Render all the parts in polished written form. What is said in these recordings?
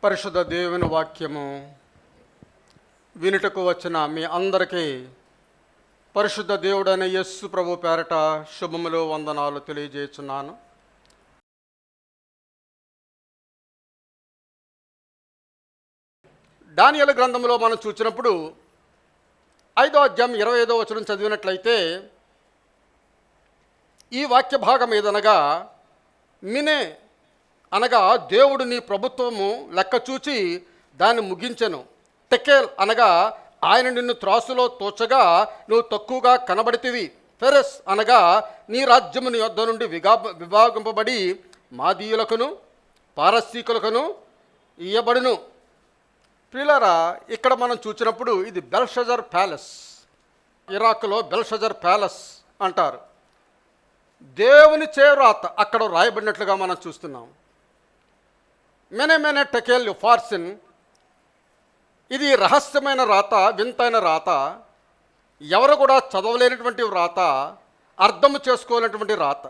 పరిశుద్ధ దేవుని వాక్యము వినుటకు వచ్చిన మీ అందరికీ పరిశుద్ధ దేవుడైన యేసు ప్రభు పేరట శుభములు వందనాలు తెలియజేస్తున్నాను. దానియేలు గ్రంథంలో మనం చూసినప్పుడు 5వ అధ్యాయం 25వ వచనం చదివినట్లయితే ఈ వాక్య భాగం ఏదనగా మినే అనగా దేవుడు నీ ప్రభుత్వము లెక్క చూచి దాన్ని ముగించెను. తెకేల్ అనగా ఆయన నిన్ను త్రాసులో తోచగా నువ్వు తక్కువగా కనబడితివి. ఫెరెస్ అనగా నీ రాజ్యము నీ యొద్ద నుండి విభాగింపబడి మాదీయులకును పారసీకులకును ఇయ్యబడును. ప్రియులారా, ఇక్కడ మనం చూసినప్పుడు ఇది బెల్షజర్ ప్యాలెస్, ఇరాక్లో బెల్షజర్ ప్యాలెస్ అంటారు. దేవుని చేరాత అక్కడ రాయబడినట్లుగా మనం చూస్తున్నాం. మెనే టెకేల్ ఫార్సిన్, ఇది రహస్యమైన రాత, వింతైన రాత, ఎవరు కూడా చదవలేనటువంటి రాత, అర్థం చేసుకోలేనటువంటి రాత.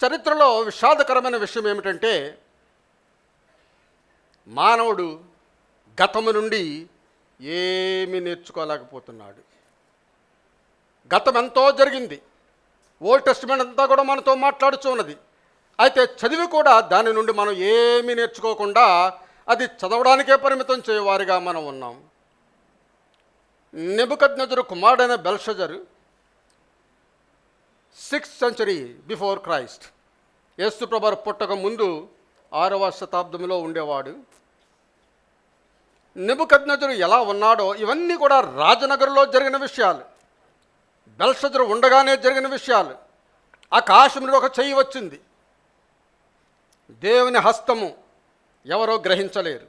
చరిత్రలో విషాదకరమైన విషయం ఏమిటంటే మానవుడు గతము నుండి ఏమీ నేర్చుకోలేకపోతున్నాడు. గతం ఎంతో జరిగింది, ఓల్డ్ టెస్టిమెంట్ అంతా కూడా మనతో మాట్లాడుతూ ఉన్నది. అయితే చదివి కూడా దాని నుండి మనం ఏమీ నేర్చుకోకుండా అది చదవడానికే పరిమితం చేయవారిగా మనం ఉన్నాం. నెబుకద్నెజరు కుమారుడైన బెల్షజరు 6th century బిఫోర్ క్రైస్ట్, యేసు ప్రభువు పుట్టక ముందు 6వ శతాబ్దంలో ఉండేవాడు. నెబుకద్నెజరు ఎలా ఉన్నాడో ఇవన్నీ కూడా రాజనగర్లో జరిగిన విషయాలు, బెల్షజరు ఉండగానే జరిగిన విషయాలు. ఆకాశం నుండి ఒక చెయ్యి వచ్చింది, దేవుని హస్తము ఎవరో గ్రహించలేరు.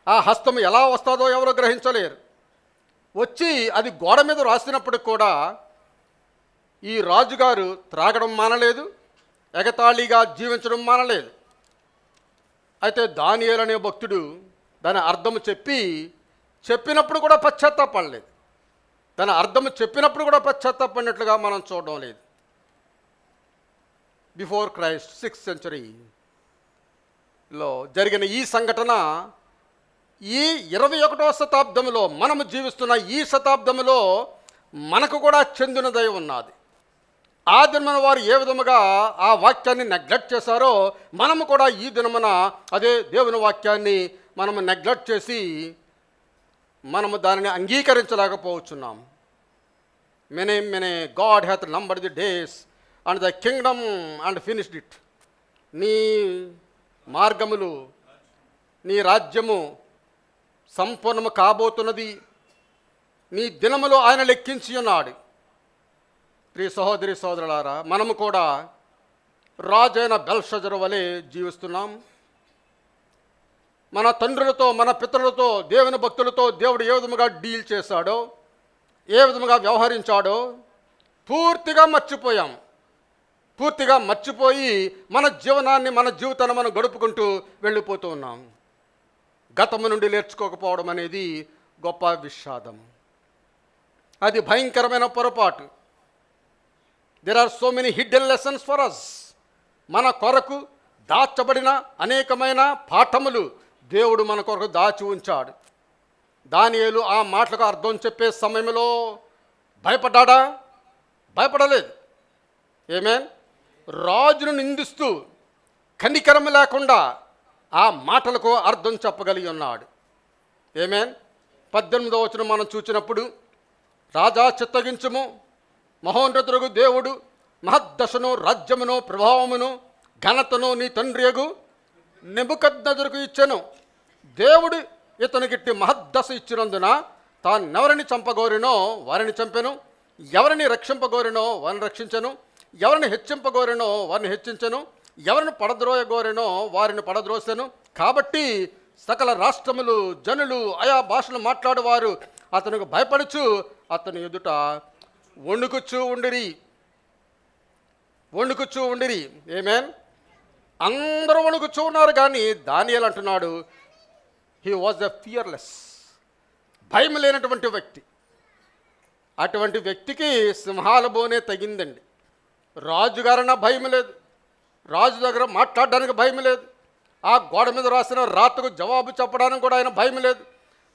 ఆ హస్తము ఎలా వస్తుందో ఎవరో గ్రహించలేరు. వచ్చి అది గోడ మీద రాసినప్పటికి కూడా ఈ రాజుగారు త్రాగడం మానలేదు, ఎగతాళిగా జీవించడం మానలేదు. అయితే దానియేలు అనే భక్తుడు దాని అర్థము చెప్పినప్పుడు కూడా పశ్చాత్తాపడలేదు. దాని అర్థము చెప్పినప్పుడు కూడా పశ్చాత్తాపడినట్లుగా మనం చూడడం లేదు. బిఫోర్ క్రైస్ట్ 6th century జరిగిన ఈ సంఘటన ఈ 21వ శతాబ్దంలో మనము జీవిస్తున్న ఈ శతాబ్దంలో మనకు కూడా చెందినదై ఉన్నది. ఆ దినమున వారు ఏ విధముగా ఆ వాక్యాన్ని నెగ్లెక్ట్ చేశారో మనము కూడా ఈ దినమున అదే దేవుని వాక్యాన్ని మనము నెగ్లెక్ట్ చేసి మనము దానిని అంగీకరించలేకపోతున్నాం. మెనే God hath numbered the days and the kingdom and finished it. నీ మార్గములు, నీ రాజ్యము సంపూర్ణము కాబోతున్నది, నీ దినములు ఆయన లెక్కించి ఉన్నాడు. ప్రియ సహోదరి సహోదరులారా, మనము కూడా రాజైన బెల్షజరు వలె జీవిస్తున్నాం. మన తండ్రులతో, మన పితరులతో, దేవుని భక్తులతో దేవుడు ఏ విధముగా డీల్ చేశాడో, ఏ విధముగా వ్యవహరించాడో పూర్తిగా మర్చిపోయాం. పూర్తిగా మర్చిపోయి మన జీవనాన్ని, మన జీవితాన్ని మనం గడుపుకుంటూ వెళ్ళిపోతూ ఉన్నాం. గతము నుండి నేర్చుకోకపోవడం అనేది గొప్ప విషాదం, అది భయంకరమైన పొరపాటు. There are so many hidden lessons for us. మన కొరకు దాచబడిన అనేకమైన పాఠములు దేవుడు మన కొరకు దాచి ఉంచాడు. దానియేలు ఆ మాటలకు అర్థం చెప్పే సమయంలో భయపడ్డా? భయపడలేదు. ఆమేన్. రాజును నిందిస్తూ కనికరం లేకుండా ఆ మాటలకు అర్థం చెప్పగలిగి ఉన్నాడు. ఆమేన్. 18వ వచనం మనం చూసినప్పుడు, రాజా చిత్తగించుము, మహోన్నతులకు దేవుడు మహద్దశను, రాజ్యమును, ప్రభావమును, ఘనతను నీ తండ్రియగు నెబుకద్నెజరుకు ఇచ్చెను. దేవుడు ఇతనికిట్టి మహద్దశ ఇచ్చినందున తానెవరిని చంపగోరినో వారిని చంపెను, ఎవరిని రక్షింపగోరినో వారిని రక్షించెను, ఎవరిని హెచ్చింపగోరినో వారిని హెచ్చించెను, ఎవరిని పడద్రోయగోరినో వారిని పడద్రోసెను. కాబట్టి సకల రాష్ట్రములు, జనులు, ఆయా భాషలు మాట్లాడేవారు అతనికి భయపడుచు అతని ఎదుట వణుకుచూ ఉండిరి. ఆమేన్. అందరూ వణుకుచూ ఉన్నారు. కానీ దానియేలు అంటున్నాడు, హీ వాజ్ ఎ ఫియర్లెస్, భయం లేనటువంటి వ్యక్తి. అటువంటి వ్యక్తికి సింహాల బోనే తగిందండి. రాజుగారన్నా భయం లేదు, రాజు దగ్గర మాట్లాడడానికి భయం లేదు, ఆ గోడ మీద రాసిన రాతకు జవాబు చెప్పడానికి కూడా ఆయన భయం లేదు.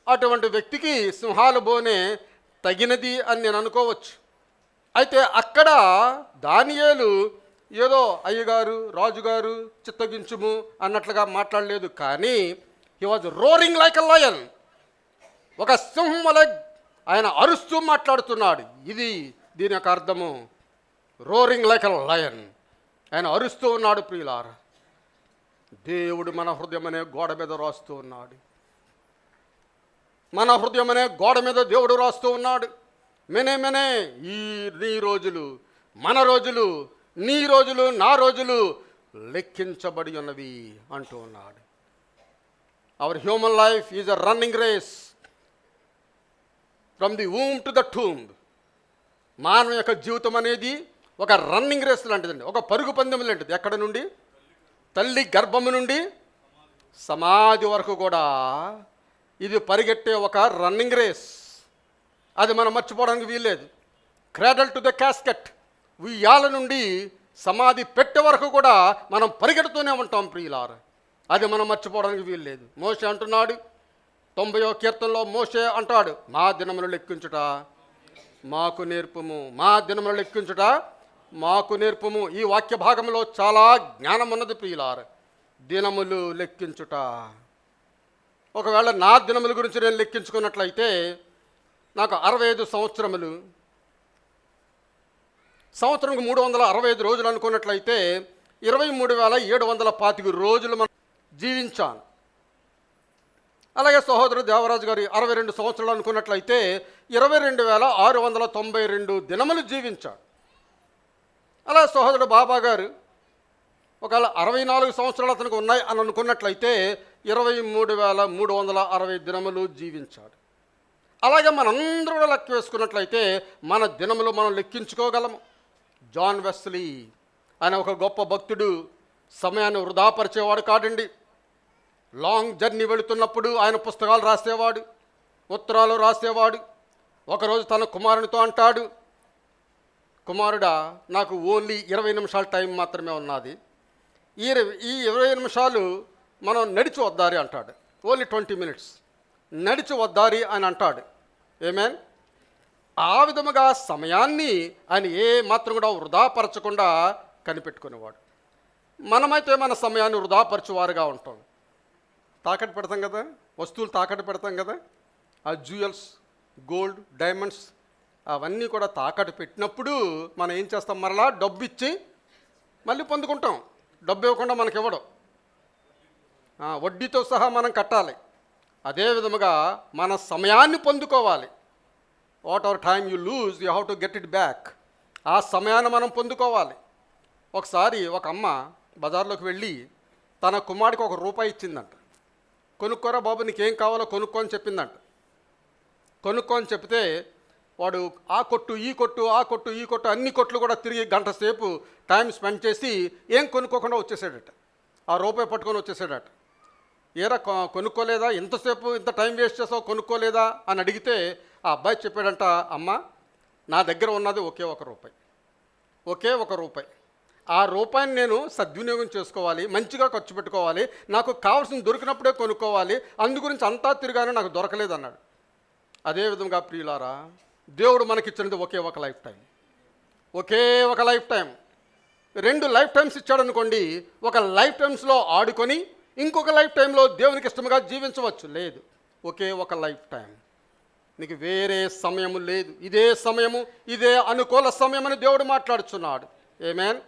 అటువంటి వ్యక్తికి సింహాల బోనే తగినది అని నేను అనుకోవచ్చు. అయితే అక్కడ దానియేలు ఏదో అయ్యగారు రాజుగారు చిత్తగించుము అన్నట్లుగా మాట్లాడలేదు. కానీ he was roaring like a lion. ఒక సింహం వలె ఆయన అరుస్తూ మాట్లాడుతున్నాడు. ఇది దీని యొక్క అర్థము. రోరింగ్ లైక్ ఎ లయన్, ఆయన అరుస్తూ ఉన్నాడు. ప్రియులారా, దేవుడు మన హృదయం అనే గోడ మీద రాస్తూ ఉన్నాడు. మన హృదయం అనే గోడ మీద దేవుడు రాస్తూ ఉన్నాడు. మెనే ఈ నీ రోజులు, మన రోజులు, నీ రోజులు, నా రోజులు లెక్కించబడి ఉన్నవి అంటూ ఉన్నాడు. Our human life is a running race from the womb to the tomb. మానవ యొక్క జీవితం అనేది ఒక రన్నింగ్ రేస్ లాంటిదండి, ఒక పరుగు పందెం లాంటిది. ఎక్కడ నుండి? తల్లి గర్భము నుండి సమాధి వరకు కూడా ఇది పరిగెట్టే ఒక రన్నింగ్ రేస్. అది మనం మర్చిపోవడానికి వీల్లేదు. క్రాడల్ టు ద క్యాస్కెట్, ఉయ్యాల నుండి సమాధి పెట్టే వరకు కూడా మనం పరిగెడుతూనే ఉంటాం ప్రియులారా. అది మనం మర్చిపోవడానికి వీల్లేదు. మోషే అంటున్నాడు, 90వ కీర్తనలో మోషే అంటాడు, మా దినములు లెక్కించుట మాకు నేర్పుము, మా దినములు లెక్కించుట మాకు నేర్పుము. ఈ వాక్య భాగంలో చాలా జ్ఞానం ఉన్నది ప్రియులార. దినములు లెక్కించుట. ఒకవేళ నా దినముల గురించి నేను లెక్కించుకున్నట్లయితే నాకు 65 సంవత్సరములు, సంవత్సరంకు 365 రోజులు అనుకున్నట్లయితే 23,725 రోజులు మనం జీవించాను. అలాగే సహోదరుడు దేవరాజు గారి 62 సంవత్సరాలు అనుకున్నట్లయితే 22,692 దినములు జీవించాడు. అలా సహోదరుడు బాబా గారు ఒకవేళ 64 సంవత్సరాలు అతనికి ఉన్నాయి అని అనుకున్నట్లయితే 23,360 దినములు జీవించాడు. అలాగే మనందరూ కూడా లెక్క వేసుకున్నట్లయితే మన దినములు మనం లెక్కించుకోగలము. జాన్ వెస్లీ అనే ఒక గొప్ప భక్తుడు సమయాన్ని వృధాపరిచేవాడు కాదండి. లాంగ్ జర్నీ వెళుతున్నప్పుడు ఆయన పుస్తకాలు రాసేవాడు, ఉత్తరాలు రాసేవాడు. ఒకరోజు తన కుమారునితో అంటాడు, కుమారుడా, నాకు ఓన్లీ 20 నిమిషాల టైం మాత్రమే ఉన్నది. ఈ 20 నిమిషాలు మనం నడిచి వద్దారి అంటాడు. ఓన్లీ 20 మినిట్స్ నడిచి వద్దారి అని అంటాడు. ఏమేన్? ఆ విధముగా సమయాన్ని ఆయన ఏ మాత్రం కూడా వృధాపరచకుండా కనిపెట్టుకునేవాడు. మనమైతే మన సమయాన్ని వృధాపరచువారుగా ఉంటాం. తాకట్టు పెడతాం కదా, వస్తువులు తాకట్టు పెడతాం కదా, ఆ జ్యువెల్స్, గోల్డ్, డైమండ్స్ అవన్నీ కూడా తాకట్టు పెట్టినప్పుడు మనం ఏం చేస్తాం? మరలా డబ్బు ఇచ్చి మళ్ళీ పొందుకుంటాం. డబ్బు ఇవ్వకుండా మనకి ఇవ్వడం, వడ్డీతో సహా మనం కట్టాలి. అదే విధముగా మన సమయాన్ని పొందుకోవాలి. What ever time you lose you have to get it back. ఆ సమయాన్ని మనం పొందుకోవాలి. ఒకసారి ఒక అమ్మ బజార్లోకి వెళ్ళి తన కుమారుడికి ₹1 ఇచ్చిందంట. కొనుక్కోరా బాబు, నీకేం కావాలో కొనుక్కో అని చెప్పిందంట. కొనుక్కో అని చెప్తే వాడు ఆ కొట్టు ఈ కొట్టు ఆ కొట్టు ఈ కొట్టు అన్ని కొట్లు కూడా తిరిగి గంట సేపు టైం స్పెండ్ చేసి ఏం కొనుక్కోకుండా వచ్చేసాడట. ఆ ₹1 పట్టుకొని వచ్చేసాడట. ఏరా కొనుక్కోలేదా, ఇంతసేపు ఇంత టైం వేస్ట్ చేసావు, కొనుక్కోలేదా అని అడిగితే ఆ అబ్బాయి చెప్పాడంట, అమ్మ నా దగ్గర ఉన్నది ఒకే ₹1, ఒకే ₹1. ఆ రూపాయిని నేను సద్వినియోగం చేసుకోవాలి, మంచిగా ఖర్చు పెట్టుకోవాలి, నాకు కావాల్సిన దొరికినప్పుడే కొనుక్కోవాలి, అందు గురించి అంతా తిరిగాను, నాకు దొరకలేదన్నాడు. అదేవిధంగా ప్రియులారా, దేవుడు మనకిచ్చినది ఒకే ఒక లైఫ్ టైం. ఒకే ఒక లైఫ్ టైం. 2 లైఫ్ టైమ్స్ ఇచ్చాడనుకోండి, ఒక లైఫ్ టైమ్స్లో ఆడుకొని ఇంకొక లైఫ్ టైంలో దేవునికి ఇష్టంగా జీవించవచ్చు. లేదు, ఒకే ఒక లైఫ్ టైం. నీకు వేరే సమయము లేదు. ఇదే సమయము, ఇదే అనుకూల సమయమని దేవుడు మాట్లాడుచున్నాడు. ఆమేన్.